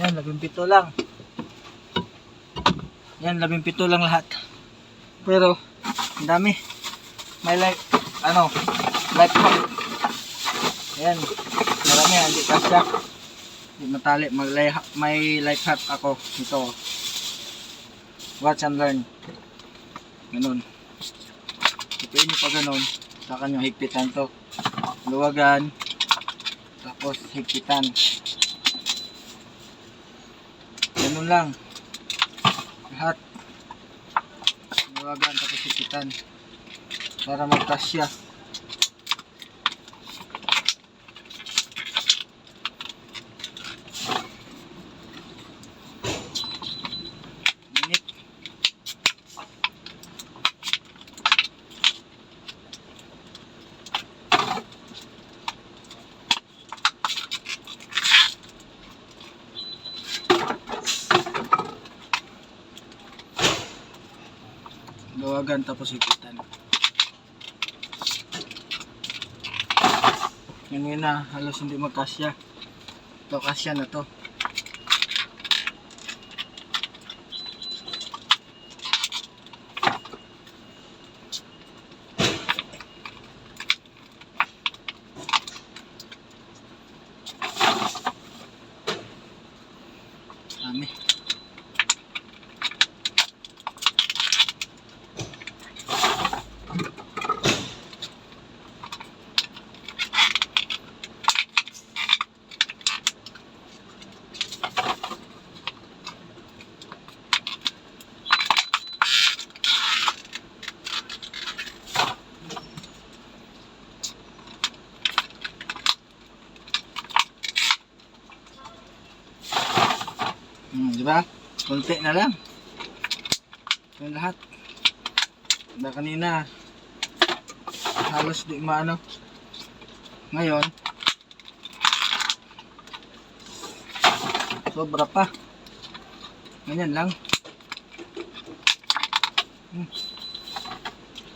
Yan, 17 lang. Yan, 17 lang lahat. Pero, ang dami. May life hack. Ayan, marami, hindi kasya. Hindi matali, may life hack ako. Ito. Watch and learn. Ganun. Ipin nyo pa ganun. Saka nyo higpitan to. Luwagan. Tapos higpitan. Ganun lang. Lahat. Luwagan tapos higpitan. Para magkasya. Minute. Luwagan tapos higpitan. Yan na, halos hindi magkasya. Ito, kasya na to. Dami. Diba? Konti na lang. Ito lahat. Na kanina halos di maano. Ngayon sobra pa. Ganyan lang.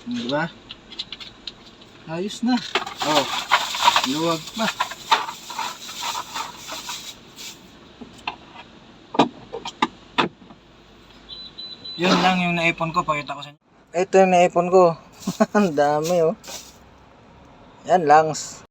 Diba? Ayos na. Oh, luwag pa. Yun lang yung naipon ko, pakita ko sa inyo. Ito yung naipon ko. Ang dami oh. Yan lang.